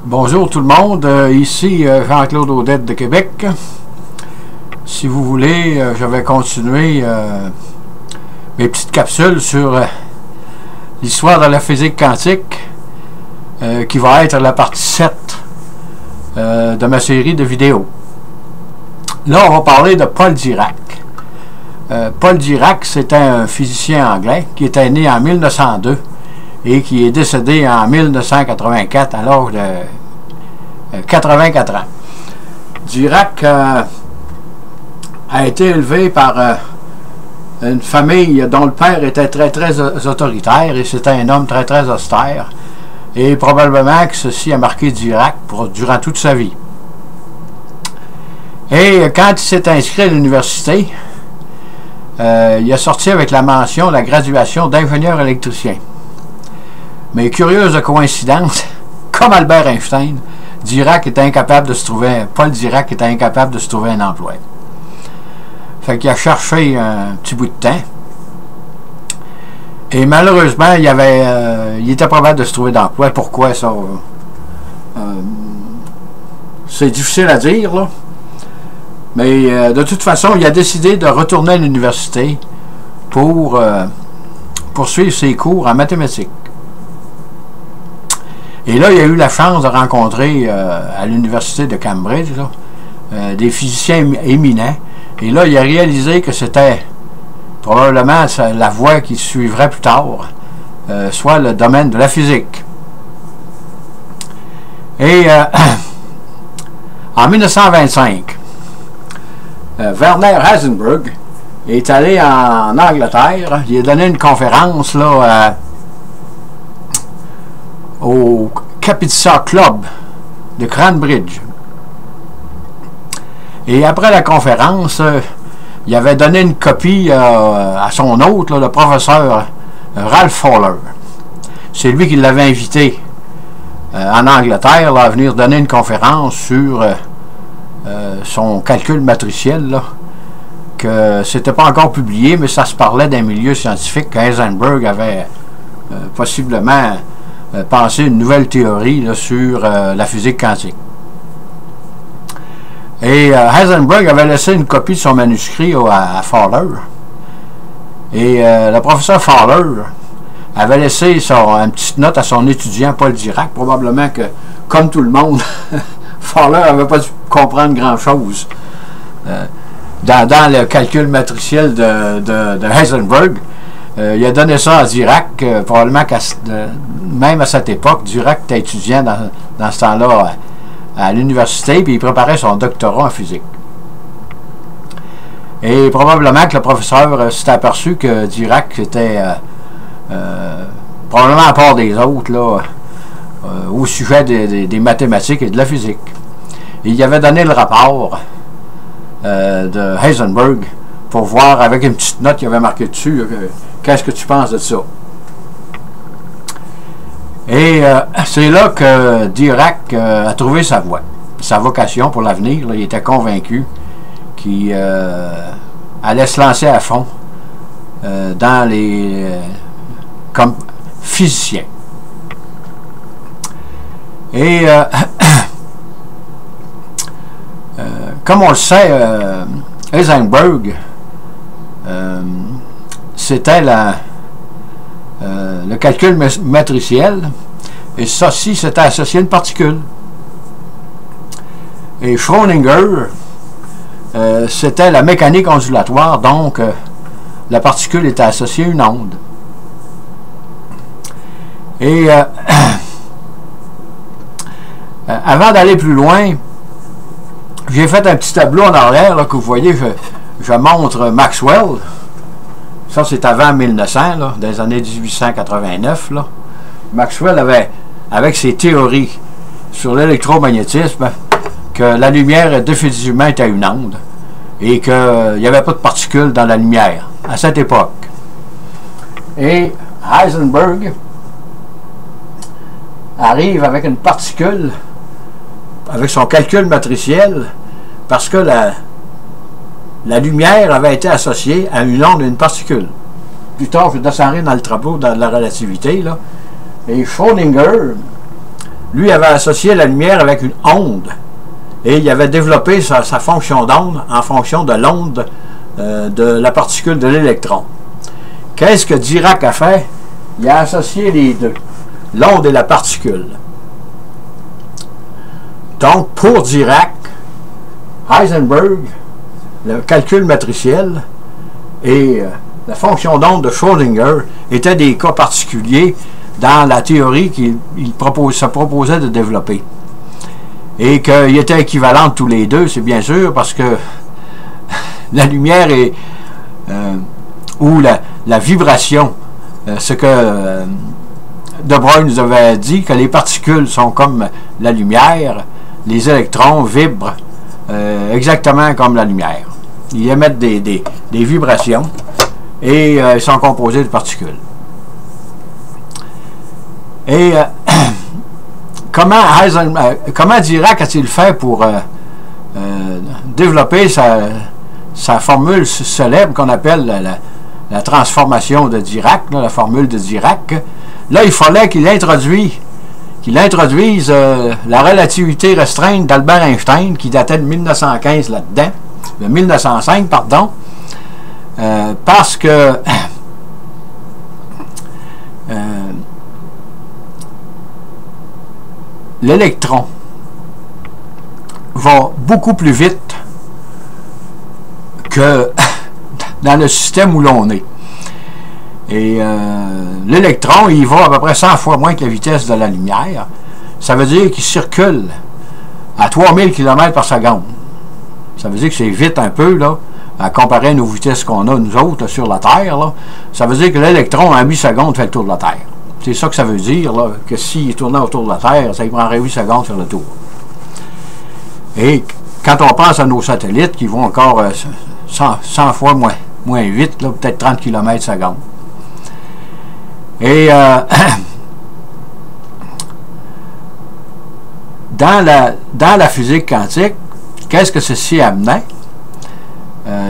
Bonjour tout le monde, ici Jean-Claude Audette de Québec. Si vous voulez, je vais continuer mes petites capsules sur l'histoire de la physique quantique, qui va être la partie 7 de ma série de vidéos. Là, on va parler de Paul Dirac. Paul Dirac, c'était un physicien anglais qui était né en 1902 et qui est décédé en 1984 à l'âge de 84 ans. Dirac a été élevé par une famille dont le père était très autoritaire et c'était un homme très austère, et probablement que ceci a marqué Dirac durant toute sa vie. Et quand il s'est inscrit à l'université, il a sorti avec la mention la graduation d'ingénieur électricien. Mais curieuse coïncidence, comme Albert Einstein, Paul Dirac était incapable de se trouver un emploi. Fait qu'il a cherché un petit bout de temps. Et malheureusement, il était pas capable de se trouver d'emploi. Pourquoi ça? C'est difficile à dire, là. Mais de toute façon, il a décidé de retourner à l'université pour poursuivre ses cours en mathématiques. Et là, il a eu la chance de rencontrer à l'université de Cambridge des physiciens éminents. Et là, il a réalisé que c'était probablement la voie qui suivrait plus tard, soit le domaine de la physique. Et en 1925, Werner Heisenberg est allé en Angleterre. Il a donné une conférence là, au Capitza Club de Cranbridge. Et après la conférence, il avait donné une copie à son hôte, là, le professeur Ralph Fowler. C'est lui qui l'avait invité en Angleterre là, à venir donner une conférence sur son calcul matriciel, là, que c'était pas encore publié, mais ça se parlait d'un milieu scientifique qu'Heisenberg avait possiblement pensé une nouvelle théorie là, sur la physique quantique. Et Heisenberg avait laissé une copie de son manuscrit à Fowler. Et le professeur Fowler avait laissé une petite note à son étudiant Paul Dirac, probablement que, comme tout le monde, Fowler n'avait pas dû comprendre grand-chose dans le calcul matriciel de Heisenberg. Il a donné ça à Dirac, probablement même à cette époque, Dirac était étudiant dans ce temps-là à l'université, puis il préparait son doctorat en physique. Et probablement que le professeur s'était aperçu que Dirac était probablement à part des autres là, au sujet des mathématiques et de la physique. Et il avait donné le rapport de Heisenberg pour voir, avec une petite note qu'il avait marqué dessus, qu'est-ce que tu penses de ça? Et c'est là que Dirac a trouvé sa voie, sa vocation pour l'avenir. Il était convaincu qu'il allait se lancer à fond comme physicien. Et comme on le sait, Heisenberg, c'était le calcul matriciel, et ceci c'était associé à une particule. Et Schrödinger, c'était la mécanique ondulatoire, donc la particule était associée à une onde. Et avant d'aller plus loin, j'ai fait un petit tableau en arrière là, que vous voyez, je montre Maxwell. Ça, c'est avant 1900, là, des années 1889. Là. Maxwell avait, avec ses théories sur l'électromagnétisme, que la lumière définitivement était une onde et qu'il n'y avait pas de particules dans la lumière à cette époque. Et Heisenberg arrive avec une particule, avec son calcul matriciel, parce que la lumière avait été associée à une onde et une particule. Plus tard, je descendrai dans le tableau de la relativité, là. Et Schrödinger lui avait associé la lumière avec une onde. Et il avait développé sa fonction d'onde en fonction de l'onde de la particule de l'électron. Qu'est-ce que Dirac a fait? Il a associé les deux, l'onde et la particule. Donc, pour Dirac, Heisenberg, le calcul matriciel et la fonction d'onde de Schrödinger étaient des cas particuliers dans la théorie qu'il se proposait de développer. Et qu'ils étaient équivalents tous les deux, c'est bien sûr, parce que la lumière ou la vibration, ce que De Broglie nous avait dit, que les particules sont comme la lumière, les électrons vibrent exactement comme la lumière. Ils émettent des vibrations et ils sont composés de particules. Et comment Dirac a-t-il fait pour développer sa formule célèbre qu'on appelle la transformation de Dirac, la formule de Dirac? Là, il fallait qu'il introduise la relativité restreinte d'Albert Einstein, qui datait de 1915 là-dedans, de 1905, pardon, parce que l'électron va beaucoup plus vite que dans le système où l'on est. Et l'électron, il va à peu près 100 fois moins que la vitesse de la lumière. Ça veut dire qu'il circule à 3000 km par seconde. Ça veut dire que c'est vite un peu, là, à comparer à nos vitesses qu'on a, nous autres, là, sur la Terre. Là. Ça veut dire que l'électron, en 8 secondes, fait le tour de la Terre. C'est ça que ça veut dire, là, que s'il tournait autour de la Terre, ça lui prendrait 8 secondes sur le tour. Et quand on pense à nos satellites, qui vont encore 100 fois moins vite, peut-être 30 km/s. Et dans la physique quantique, qu'est-ce que ceci amenait?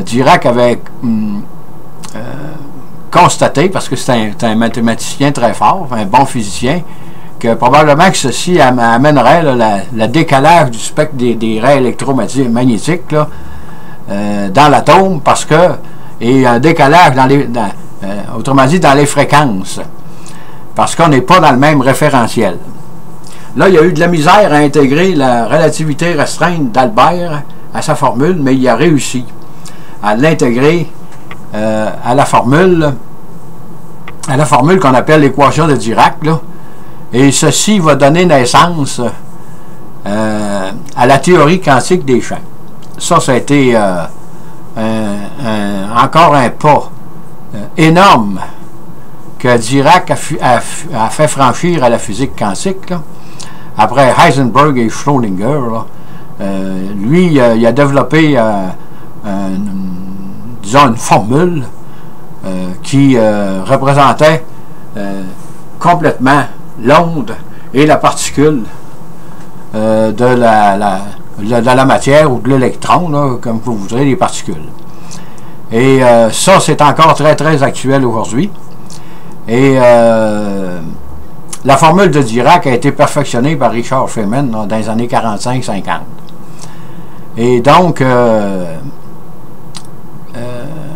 Dirac avait constaté, parce que c'est un mathématicien très fort, un bon physicien, que probablement que ceci amènerait le décalage du spectre des raies électromagnétiques là, dans l'atome, parce que, et un décalage autrement dit dans les fréquences, parce qu'on n'est pas dans le même référentiel. Là, il y a eu de la misère à intégrer la relativité restreinte d'Albert à sa formule, mais il a réussi à l'intégrer à la formule qu'on appelle l'équation de Dirac, là. Et ceci va donner naissance à la théorie quantique des champs. Ça a été encore un pas énorme que Dirac a fait franchir à la physique quantique, là. Après Heisenberg et Schrödinger, là, lui, il a développé disons une formule qui représentait complètement l'onde et la particule de la matière ou de l'électron, comme vous voudrez, les particules. Et ça, c'est encore très, très actuel aujourd'hui. Et la formule de Dirac a été perfectionnée par Richard Feynman dans les années 45-50. Et donc,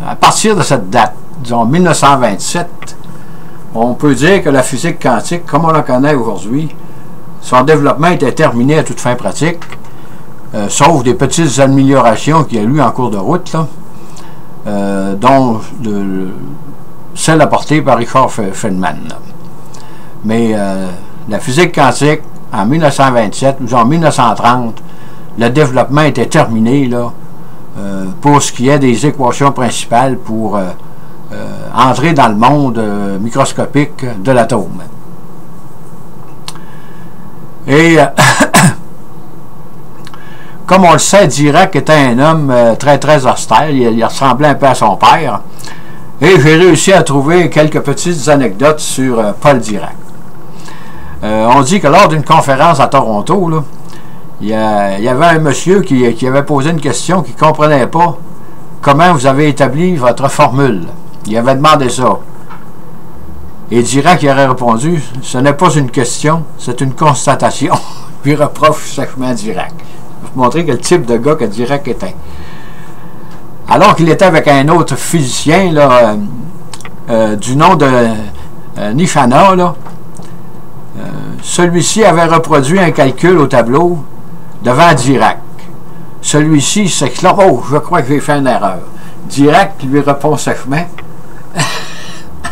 à partir de cette date, disons 1927, on peut dire que la physique quantique, comme on la connaît aujourd'hui, son développement était terminé à toute fin pratique, sauf des petites améliorations qu'il y a eu en cours de route, là, dont celle apportée par Richard Feynman. Là. Mais la physique quantique, en 1927 ou en 1930, le développement était terminé là, pour ce qui est des équations principales pour entrer dans le monde microscopique de l'atome. Et comme on le sait, Dirac était un homme très très austère, il ressemblait un peu à son père, et j'ai réussi à trouver quelques petites anecdotes sur Paul Dirac. On dit que lors d'une conférence à Toronto, là, il y avait un monsieur qui avait posé une question qu'il ne comprenait pas. Comment vous avez établi votre formule? Il avait demandé ça. Et Dirac y aurait répondu, « Ce n'est pas une question, c'est une constatation. » Puis reproche sèchement Dirac. Je vais vous montrer quel type de gars que Dirac était. Alors qu'il était avec un autre physicien là, du nom de Nishana, là, celui-ci avait reproduit un calcul au tableau devant Dirac. Celui-ci s'exclame, « Oh, je crois que j'ai fait une erreur. » Dirac lui répond sèchement,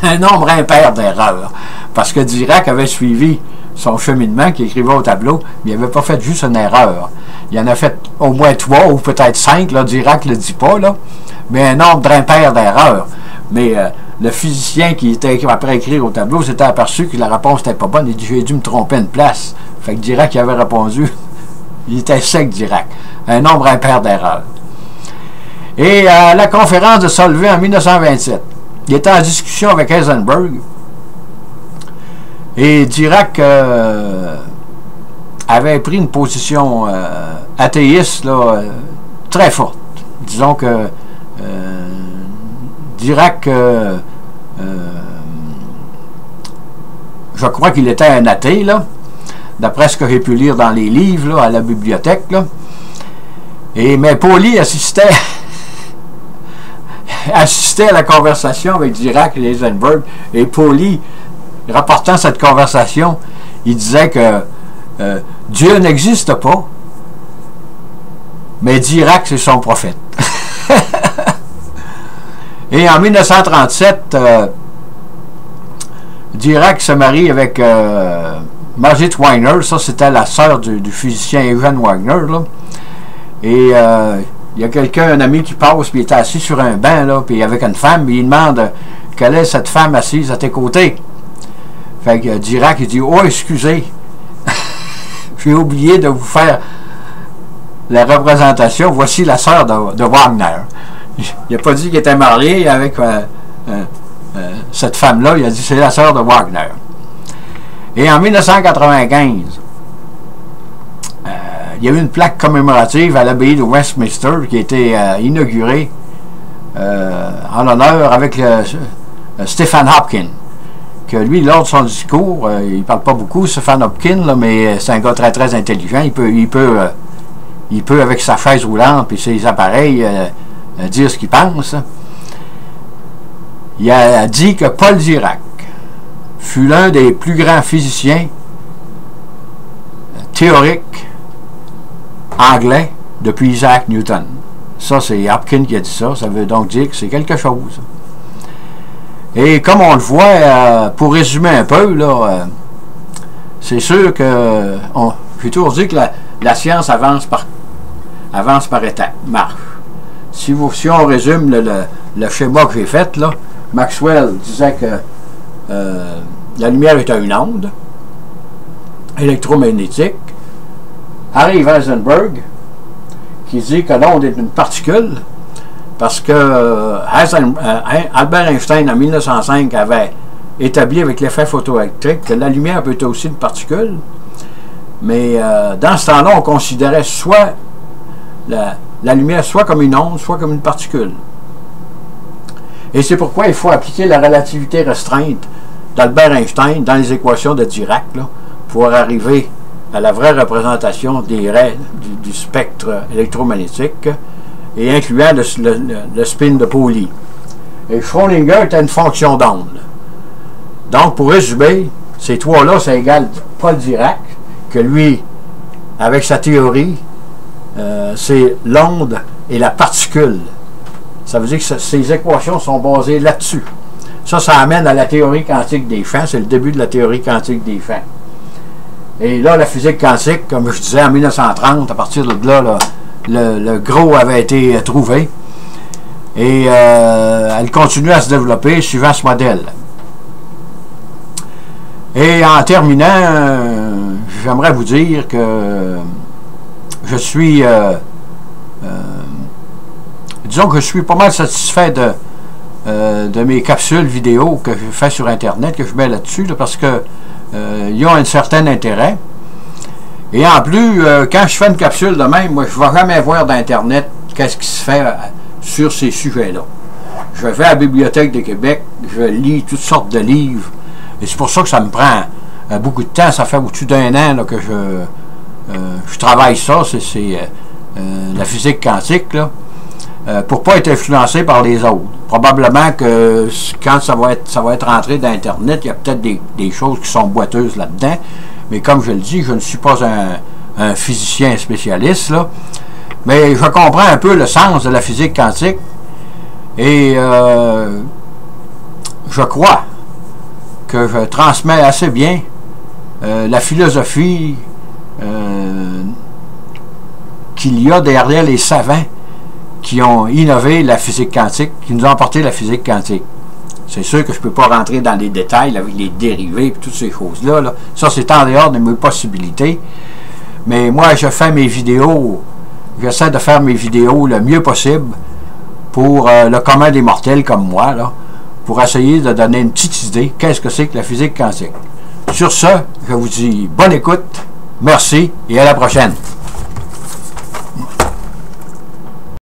un nombre impair d'erreurs. Parce que Dirac avait suivi son cheminement qu'il écrivait au tableau, mais il n'avait pas fait juste une erreur. Il en a fait au moins 3 ou peut-être 5, là, Dirac ne le dit pas, là, mais un nombre impair d'erreurs. Mais le physicien qui était après écrire au tableau s'était aperçu que la réponse n'était pas bonne. Il dit, j'ai dû me tromper une place. Fait que Dirac il avait répondu, il était sec, Dirac. Un nombre impair d'erreurs. Et à la conférence de Solvay en 1927, il était en discussion avec Heisenberg. Et Dirac avait pris une position athéiste là, très forte. Disons que Dirac, je crois qu'il était un athée, là, d'après ce que j'ai pu lire dans les livres là, à la bibliothèque. Là. Mais Pauli assistait à la conversation avec Dirac et Heisenberg. Et Pauli, rapportant cette conversation, il disait que Dieu n'existe pas, mais Dirac, c'est son prophète. Et en 1937, Dirac se marie avec Margit Wagner. Ça, c'était la sœur du physicien Eugène Wagner. Là. Et il y a quelqu'un, un ami qui passe, puis il était assis sur un banc, là, puis avec une femme, puis il demande quelle est cette femme assise à tes côtés. Fait que Dirac, il dit, oh, excusez, j'ai oublié de vous faire la représentation, voici la sœur de Wagner. Il n'a pas dit qu'il était marié avec cette femme-là, il a dit c'est la sœur de Wagner. Et en 1995, il y a eu une plaque commémorative à l'abbaye de Westminster qui a été inaugurée en l'honneur avec Stephen Hopkins. Que lui, lors de son discours, il ne parle pas beaucoup, Stephen Hopkins, là, mais c'est un gars très très intelligent. Il peut avec sa chaise roulante et ses appareils dire ce qu'il pense. Il a dit que Paul Dirac fut l'un des plus grands physiciens théoriques anglais depuis Isaac Newton. Ça, c'est Hopkins qui a dit ça. Ça veut donc dire que c'est quelque chose. Et comme on le voit, pour résumer un peu, là, c'est sûr que j'ai toujours dit que la science avance par étapes, marche. Si on résume le schéma que j'ai fait, là, Maxwell disait que la lumière est une onde électromagnétique. Arrive Heisenberg, qui dit que l'onde est une particule, parce que Albert Einstein, en 1905, avait établi avec l'effet photoélectrique que la lumière peut être aussi une particule. Mais dans ce temps-là, on considérait soit la lumière soit comme une onde, soit comme une particule. Et c'est pourquoi il faut appliquer la relativité restreinte d'Albert Einstein dans les équations de Dirac, là, pour arriver à la vraie représentation des raies du spectre électromagnétique et incluant le spin de Pauli. Et Schrödinger était une fonction d'onde. Donc, pour résumer, ces trois-là, ça égale Paul Dirac, que lui, avec sa théorie, c'est l'onde et la particule. Ça veut dire que ces équations sont basées là-dessus. Ça amène à la théorie quantique des champs. C'est le début de la théorie quantique des champs. Et là, la physique quantique, comme je disais, en 1930, à partir de là, le gros avait été trouvé. Et elle continue à se développer suivant ce modèle. Et en terminant, j'aimerais vous dire que je suis... disons que je suis pas mal satisfait de mes capsules vidéo que je fais sur Internet, que je mets là-dessus, là, parce que ils ont un certain intérêt. Et en plus, quand je fais une capsule de même, moi, je ne vais jamais voir d'Internet qu'est-ce qui se fait sur ces sujets-là. Je vais à la Bibliothèque de Québec, je lis toutes sortes de livres Et c'est pour ça que ça me prend beaucoup de temps. Ça fait au-dessus d'un an là, que je travaille ça. C'est la physique quantique, là, pour ne pas être influencé par les autres. Probablement que quand ça va être rentré dans Internet, il y a peut-être des choses qui sont boiteuses là-dedans. Mais comme je le dis, je ne suis pas un physicien spécialiste, là. Mais je comprends un peu le sens de la physique quantique. Et je crois que je transmets assez bien la philosophie qu'il y a derrière les savants qui ont innové la physique quantique, qui nous ont apporté la physique quantique. C'est sûr que je ne peux pas rentrer dans les détails avec les dérivés et toutes ces choses-là. Là. Ça, c'est en dehors de mes possibilités. Mais moi, je fais mes vidéos, j'essaie de faire mes vidéos le mieux possible pour le commun des mortels comme moi, là, pour essayer de donner une petite idée qu'est-ce que c'est que la physique quantique. Sur ce, je vous dis bonne écoute, merci et à la prochaine.